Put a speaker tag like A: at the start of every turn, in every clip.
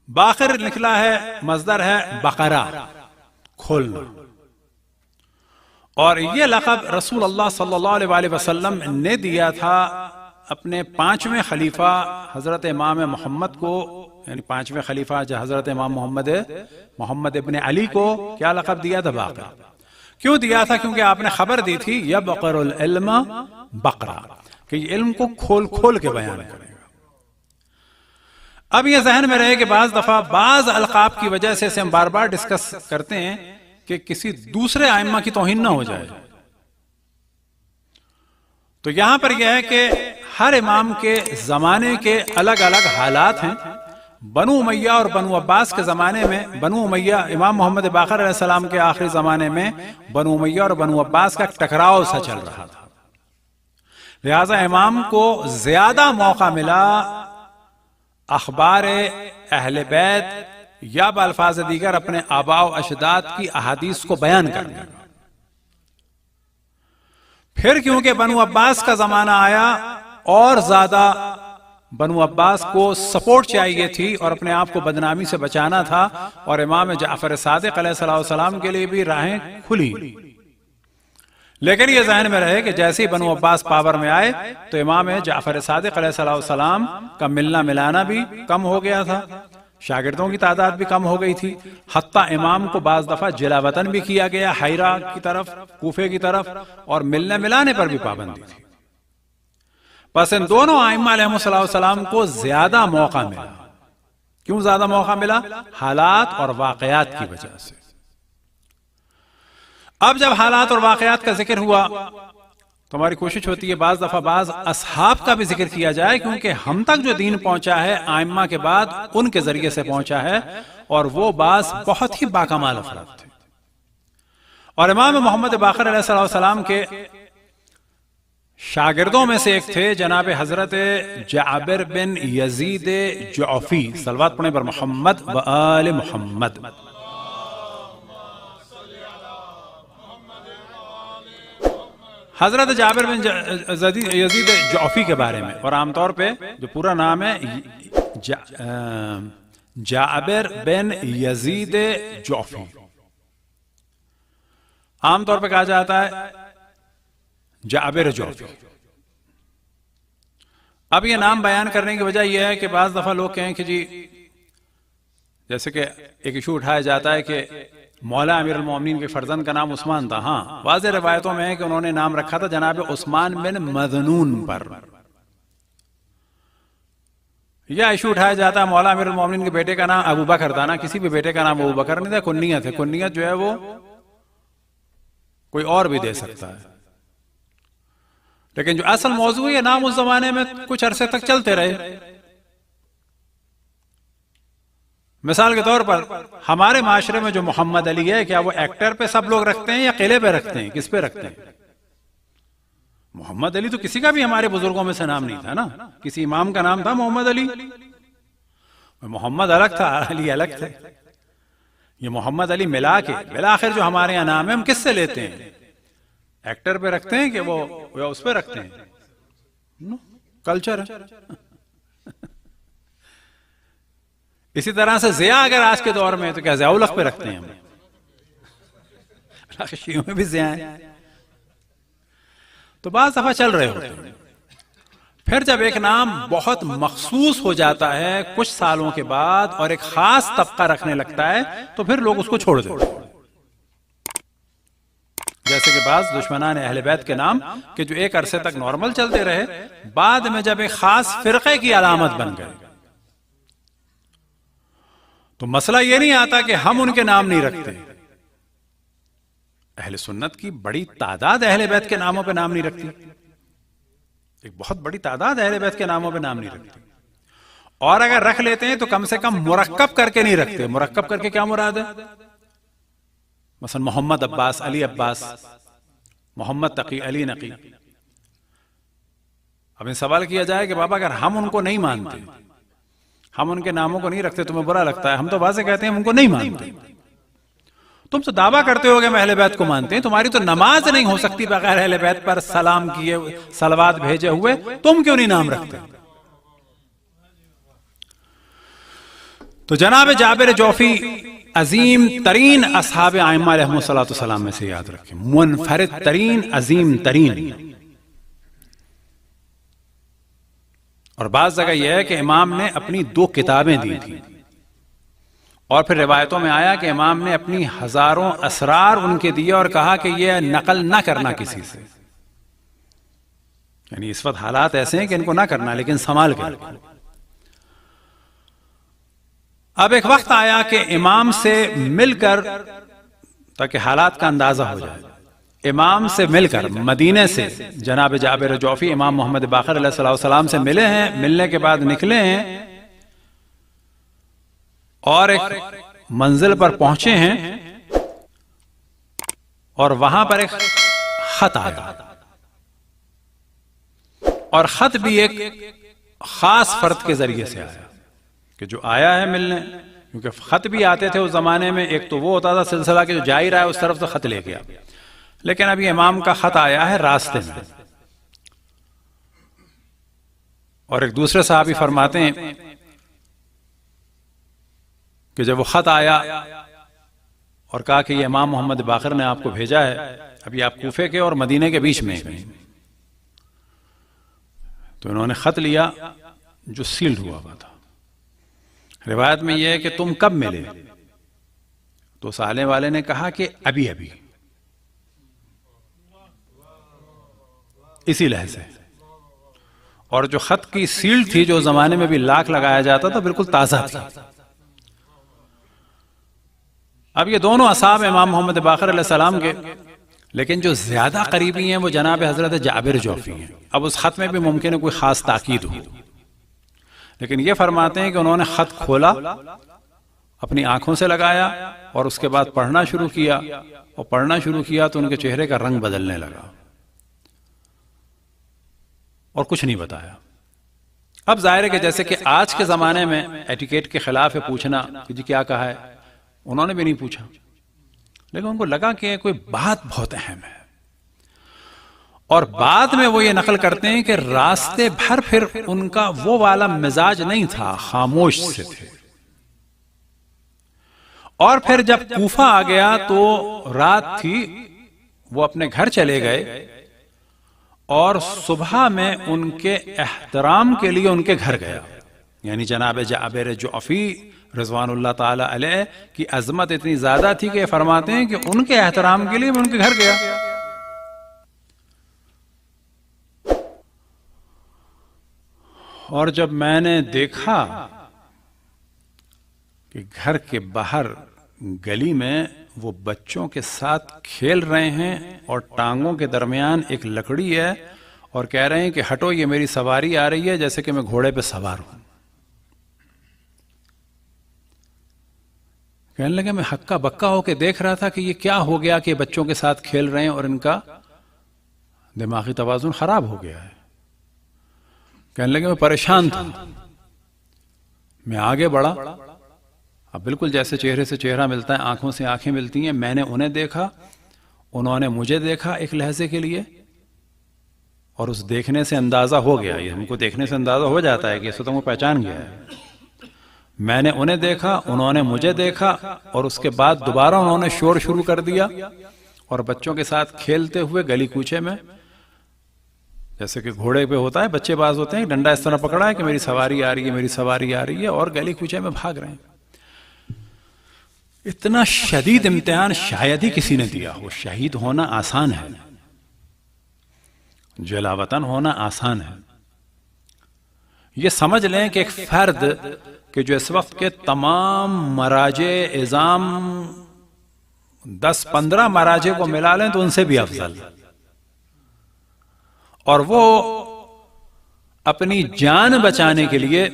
A: باقر نکلا ہے مصدر ہے بقرہ، کھولنا، اور یہ لقب رسول اللہ صلی اللہ علیہ وآلہ وسلم نے دیا تھا اپنے پانچویں خلیفہ حضرت امام محمد کو، یعنی پانچویں خلیفہ جو حضرت امام محمد ابن علی کو کیا لقب دیا تھا؟ باقر۔ کیوں دیا تھا؟ کیونکہ آپ نے خبر دی تھی یبقر العلم بقرہ، کہ یہ علم کو کھول کھول کے بیان کرے گا۔ اب یہ ذہن میں رہے کہ بعض دفعہ بعض القاب کی وجہ سے اسے ہم بار بار ڈسکس کرتے ہیں کہ کسی دوسرے ائمہ کی توہین نہ ہو جائے، تو یہاں پر یہ ہے کہ ہر امام کے زمانے کے الگ الگ حالات ہیں۔ بنو امیہ اور بنو عباس کے زمانے میں، بنو امیہ امام محمد باقر علیہ السلام کے آخری زمانے میں بنو امیہ اور بنو عباس کا ٹکراؤ سا چل رہا تھا، لہذا امام کو زیادہ موقع ملا اخبار اہل بیت یا بالفاظ دیگر اپنے آباء و اجداد کی احادیث کو بیان کرنے کا۔ پھر کیونکہ بنو عباس کا زمانہ آیا اور زیادہ بنو عباس کو سپورٹ چاہیے تھی اور اپنے آپ کو بدنامی سے بچانا تھا، اور امام جعفر صادق علیہ السلام کے لیے بھی راہیں کھلی، لیکن یہ ذہن میں رہے کہ جیسے ہی بنو عباس پاور میں آئے تو امام جعفر صادق علیہ السلام کا ملنا ملانا بھی کم ہو گیا تھا، شاگردوں کی تعداد بھی کم ہو گئی تھی، حتیٰ امام کو بعض دفعہ جلا وطن بھی کیا گیا حیرہ کی طرف، کوفے کی طرف، اور ملنے ملانے پر بھی پابندی تھی۔ پس ان دونوں ائمہ علیہ السلام کو زیادہ موقع ملا۔ کیوں زیادہ موقع ملا؟ حالات اور واقعات کی وجہ سے۔ اب جب حالات اور واقعات کا ذکر ہوا تو ہماری کوشش ہوتی ہے بعض دفعہ بعض اصحاب کا بھی ذکر کیا جائے، کیونکہ ہم تک جو دین پہنچا ہے ائمہ کے بعد ان کے ذریعے سے پہنچا ہے، اور وہ بعض بہت ہی باکمال افراد تھے۔ اور امام محمد باقر علیہ السلام کے شاگردوں میں سے ایک تھے جناب حضرت جابر بن یزید جعفی، صلوات پڑھیں پر محمد و آل محمد۔ حضرت جابر بن یزید جعفی کے بارے میں، اور عام طور پہ جو پورا نام ہے جابر بن یزید جعفی، عام طور پہ کہا جاتا ہے جابر جعفی۔ اب یہ نام بیان کرنے کی وجہ یہ ہے کہ بعض دفعہ لوگ کہیں کہ جی، جیسے کہ ایک ایشو اٹھایا جاتا ہے کہ مولا امیر المومنین کے فرزند کا نام عثمان تھا۔ ہاں، واضح روایتوں میں ہے کہ انہوں نے نام رکھا تھا جناب عثمان بن مذنون پر۔ یا ایشو اٹھایا جاتا ہے مولا امیر المومنین کے بیٹے کا نام ابو بکر تھا، نا کسی بھی بیٹے کا نام ابو بکر نہیں تھا، کنیت ہے۔ کنیت جو ہے وہ کوئی اور بھی دے سکتا ہے، لیکن جو اصل موضوع ہے نام اس زمانے میں کچھ عرصے تک چلتے رہے۔ مثال کے طور پر ہمارے معاشرے میں جو محمد علی ہے، کیا وہ ایکٹر پہ سب لوگ رکھتے ہیں یا قلعے پہ رکھتے ہیں؟ کس پہ رکھتے ہیں؟ محمد علی تو کسی کا بھی ہمارے بزرگوں میں سے نام نہیں تھا نا، کسی امام کا نام تھا محمد علی، محمد الگ تھا، علی الگ تھے۔ یہ محمد علی ملا کے بالآخر جو ہمارے یہاں نام ہے ہم کس سے لیتے ہیں؟ ایکٹر پہ رکھتے ہیں کہ وہ اس پہ رکھتے ہیں؟ کلچر ہے۔ اسی طرح سے ضیاء اگر آج کے دور میں تو کیا ضیاء الحق پہ رکھتے ہیں ہم؟ شیعوں میں بھی ضیاء ہیں، تو بعض دفعہ چل رہے ہوتے ہیں۔ پھر جب ایک نام بہت مخصوص ہو جاتا ہے کچھ سالوں کے بعد اور ایک خاص طبقہ رکھنے لگتا ہے تو پھر لوگ اس کو چھوڑ دیتے ہیں، جیسے کہ بعض دشمنان اہل بیت کے نام کہ جو ایک عرصے تک نارمل چلتے رہے، بعد میں جب ایک خاص فرقے کی علامت بن گئے تو مسئلہ یہ نہیں آتا کہ ہم ان کے نام نہیں رکھتے۔ اہل سنت کی بڑی تعداد اہل بیت کے ناموں پہ نام نہیں رکھتی، ایک بہت بڑی تعداد اہل بیت کے ناموں پہ نام نہیں رکھتی، اور اگر رکھ لیتے ہیں تو کم سے کم مرکب کر کے نہیں رکھتے۔ مرکب کر کے کیا مراد ہے؟ مثلا محمد عباس، علی عباس، محمد تقی، علی نقی۔ اب ان سوال کیا جائے کہ بابا اگر ہم ان کو نہیں مانتے، ہم ان کے ناموں کو نہیں رکھتے، تمہیں برا لگتا ہے؟ ہم تو واضح کہتے ہیں ہم ان کو نہیں مانتے۔ تم تو دعویٰ کرتے ہو کہ ہم اہل بیت کو مانتے ہیں، تمہاری تو نماز نہیں ہو سکتی بغیر اہل بیت پر سلام کیے، صلوات بھیجے ہوئے، تم کیوں نہیں نام رکھتے؟ تو جناب جابر جوفی عظیم ترین اصحاب ائمہ علیہم الصلوۃ والسلام میں سے یاد رکھیں، منفرد ترین، عظیم ترین. اور بعض جگہ یہ ہے کہ امام نے اپنی 2 کتابیں دی تھیں، اور پھر روایتوں میں آیا کہ امام نے اپنی ہزاروں اسرار ان کے دیے اور کہا کہ یہ نقل نہ کرنا کسی سے. یعنی اس وقت حالات ایسے ہیں کہ ان کو نہ کرنا، لیکن سنبھال کے. اب ایک وقت آیا کہ امام سے مل کر، تاکہ حالات کا اندازہ ہو جائے، امام سے مل کر مدینے سے جناب جابر جوفی امام محمد باقر علیہ الصلوۃ والسلام سے ملے ہیں. ملنے کے بعد نکلے ہیں اور ایک منزل پر پہنچے ہیں، اور وہاں پر ایک خط آیا، اور خط بھی ایک خاص فرد کے ذریعے سے آیا کہ جو آیا ہے ملنے. کیونکہ خط بھی آتے تھے اس زمانے میں، ایک تو وہ ہوتا تھا سلسلہ کہ جو جا ہی رہا ہے اس طرف سے خط لے گیا، لیکن ابھی امام کا خط آیا ہے راستے میں. اور ایک دوسرے صحابی فرماتے ہیں کہ جب وہ خط آیا اور کہا کہ یہ امام محمد باقر نے آپ کو بھیجا ہے، ابھی آپ کوفے کے اور مدینے کے بیچ میں ہیں، تو انہوں نے خط لیا جو سیلڈ ہوا تھا. روایت میں یہ ہے کہ تم کب ملے؟ تو سالے والے نے کہا کہ ابھی اسی لحظے. اور جو خط کی سیلڈ تھی، جو زمانے میں بھی لاک لگایا جاتا تھا، بالکل تازہ تھی. اب یہ دونوں اصحاب امام محمد باقر علیہ السلام کے، لیکن جو زیادہ قریبی ہیں وہ جناب حضرت جابر جوفی ہیں. اب اس خط میں بھی ممکن ہے کوئی خاص تاکید ہو، لیکن یہ فرماتے ہیں کہ انہوں نے خط کھولا، اپنی آنکھوں سے لگایا، اور اس کے بعد پڑھنا شروع کیا. اور پڑھنا شروع کیا تو ان کے چہرے کا رنگ بدلنے لگا، اور کچھ نہیں بتایا. اب ظاہر ہے کہ جیسے کہ آج کے زمانے میں ایٹیکیٹ کے خلاف ہے پوچھنا کہ جی کیا کہا ہے، انہوں نے بھی نہیں پوچھا، لیکن ان کو لگا کہ کوئی بات بہت اہم ہے. اور بعد میں وہ یہ نقل کرتے ہیں کہ راستے بھر پھر ان کا وہ والا مزاج نہیں تھا، خاموش سے تھے. اور پھر جب کوفہ آ گیا تو رات تھی، وہ اپنے گھر چلے گئے، اور صبح میں ان کے احترام کے لیے ان کے گھر گیا. یعنی جناب جابر جوفی رضوان اللہ تعالی علیہ کی عظمت اتنی زیادہ تھی کہ فرماتے ہیں کہ ان کے احترام کے لیے میں ان کے گھر گیا. اور جب میں نے دیکھا کہ گھر کے باہر گلی میں وہ بچوں کے ساتھ کھیل رہے ہیں، اور ٹانگوں کے درمیان ایک لکڑی ہے، اور کہہ رہے ہیں کہ ہٹو یہ میری سواری آ رہی ہے، جیسے کہ میں گھوڑے پہ سوار ہوں. کہنے لگے میں ہکا بکا ہو کے دیکھ رہا تھا کہ یہ کیا ہو گیا کہ بچوں کے ساتھ کھیل رہے ہیں اور ان کا دماغی توازن خراب ہو گیا ہے. کہنے لگے میں پریشان تھا. میں آگے بڑھا، اب بالکل جیسے چہرے سے چہرہ ملتا ہے، آنکھوں سے آنکھیں ملتی ہیں. میں نے انہیں دیکھا، انہوں نے مجھے دیکھا ایک لحظے کے لیے، اور اس دیکھنے سے اندازہ ہو گیا، یہ ہم کو دیکھنے سے اندازہ ہو جاتا ہے کہ اس کو تو وہ پہچان گیا ہے. میں نے انہیں دیکھا، انہوں نے مجھے دیکھا، اور اس کے بعد دوبارہ انہوں نے شور شروع کر دیا، اور بچوں کے ساتھ کھیلتے ہوئے گلی کوچے میں، جیسے کہ گھوڑے پہ ہوتا ہے بچے باز ہوتے ہیں، ڈنڈا اس طرح پکڑا ہے کہ میری سواری آ رہی ہے، میری سواری آ رہی ہے، اور گلی کوچے میں بھاگ رہے ہیں. اتنا شدید امتحان شاید ہی کسی نے دیا ہو. شہید ہونا آسان ہے، جلا وطن ہونا آسان ہے. یہ سمجھ لیں کہ ایک فرد کہ جو اس وقت کے تمام مراجع اعظام 10-15 مراجع کو ملا لیں تو ان سے بھی افضل، اور وہ اپنی جان بچانے کے لیے،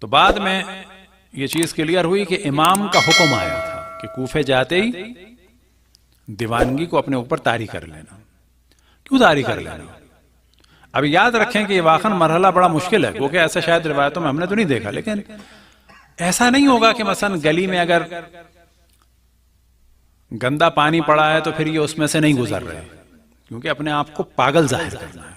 A: تو بعد میں یہ چیز کلیئر ہوئی کہ امام کا حکم آیا تھا کہ کوفے جاتے ہی دیوانگی کو اپنے اوپر طاری کر لینا. کیوں طاری کر لینا؟ اب یاد رکھیں کہ یہ واقعاً مرحلہ بڑا مشکل ہے، کیونکہ ایسا شاید روایتوں میں ہم نے تو نہیں دیکھا، لیکن ایسا نہیں ہوگا کہ مثلا گلی میں اگر گندا پانی پڑا ہے تو پھر یہ اس میں سے نہیں گزر رہے، کیونکہ اپنے آپ کو پاگل ظاہر کرنا ہے.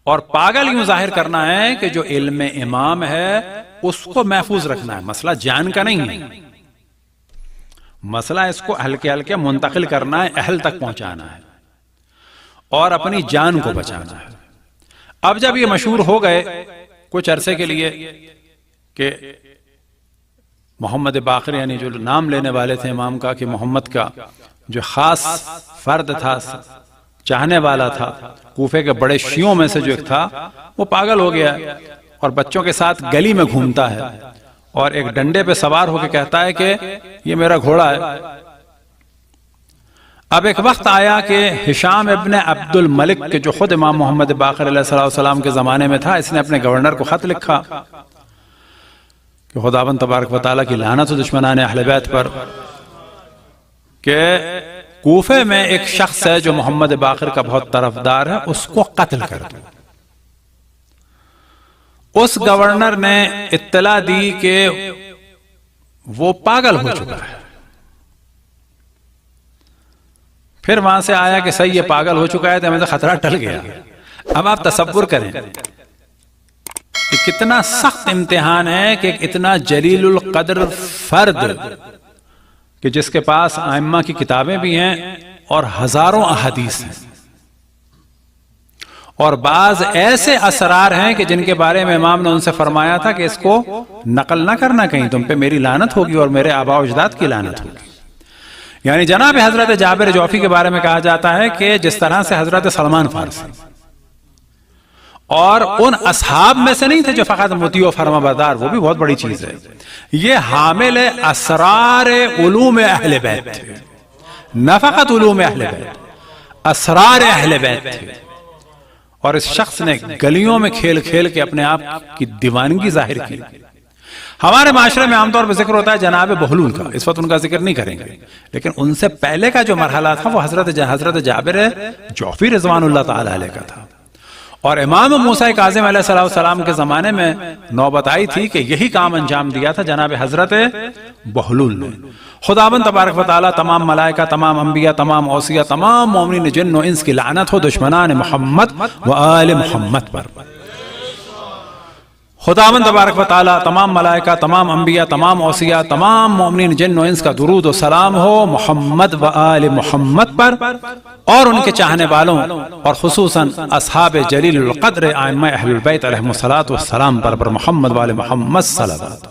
A: اور پاگل یوں ظاہر کرنا ہے کہ جو علم امام ہے اس کو محفوظ رکھنا ہے، مسئلہ جان کا نہیں ہے، مسئلہ اس کو ہلکے ہلکے منتقل کرنا ہے، اہل تک پہنچانا ہے اور اپنی جان کو بچانا ہے۔ اب جب یہ مشہور ہو گئے کچھ عرصے کے لیے کہ محمد باقر، یعنی جو نام لینے والے تھے امام کا کہ محمد کا جو خاص فرد تھا، چاہنے والا تھا، کوفے کے بڑے شیعوں میں سے جو ایک تھا، وہ پاگل ہو گیا اور بچوں کے ساتھ گلی میں گھومتا ہے اور ایک ڈنڈے پہ سوار ہو کے کہتا ہے کہ یہ میرا گھوڑا ہے۔ اب ایک وقت آیا کہ ہشام ابن عبد الملک کے جو خود امام محمد باقر علیہ السلام کے زمانے میں تھا، اس نے اپنے گورنر کو خط لکھا کہ خداوند تبارک و تعالیٰ کی لعنت و دشمنان اہل بیت پر کہ کوفے میں ایک شخص ہے جو محمد باقر کا بہت طرفدار ہے، اس کو قتل کر دو۔ اس گورنر نے اطلاع دی کہ وہ پاگل ہو چکا ہے۔ پھر وہاں سے آیا کہ صحیح یہ پاگل ہو چکا ہے تو ہمیں تو خطرہ ٹل گیا۔ اب آپ تصور کریں کہ کتنا سخت امتحان ہے کہ اتنا جلیل القدر فرد کہ جس کے پاس ائمہ کی کتابیں بھی ہیں اور ہزاروں احادیث ہیں اور بعض ایسے اسرار ہیں کہ جن کے بارے میں امام نے ان سے فرمایا تھا کہ اس کو نقل نہ کرنا، کہیں تم پہ میری لعنت ہوگی اور میرے آباء و اجداد کی لعنت ہوگی۔ یعنی جناب حضرت جابر جوفی کے بارے میں کہا جاتا ہے کہ جس طرح سے حضرت سلمان فارسی اور ان اصحاب میں سے نہیں تھے جو فقط مطیع و فرما بردار، وہ بھی بہت بڑی چیز ہے، یہ حامل اسرار علوم اہل بیت تھے، نہ فقط علوم اہل بیت، اسرار اہل بیت تھے۔ اور اس شخص نے گلیوں میں کھیل کھیل کے اپنے آپ کی دیوانگی ظاہر کی۔ ہمارے معاشرے میں عام طور پر ذکر ہوتا ہے جناب بہلول کا، اس وقت ان کا ذکر نہیں کریں گے، لیکن ان سے پہلے کا جو مرحلہ تھا وہ حضرت جابر جوفی رضوان اللہ تعالی علیہ کا تھا۔ اور امام موسیٰ کاظم علیہ السلام کے زمانے میں نوبت آئی تھی کہ یہی کام انجام دیا تھا جناب حضرت بہلول نے۔ خداوند تبارک و تعالی تمام ملائکہ، تمام انبیاء، تمام اوصیاء، تمام مومنین جن و انس کی لعنت ہو دشمنان محمد و آل محمد پر۔ خداوند تبارک و تعالی تمام ملائکہ، تمام انبیاء، تمام اوصیاء، تمام مومنین جن و انس کا درود و سلام ہو محمد و آل محمد پر اور ان کے چاہنے والوں اور خصوصاً اصحاب جلیل القدر ائمہ اہل البیت علیہم الصلوۃ والسلام پر محمد و آل محمد صلی اللہ علیہ وسلم۔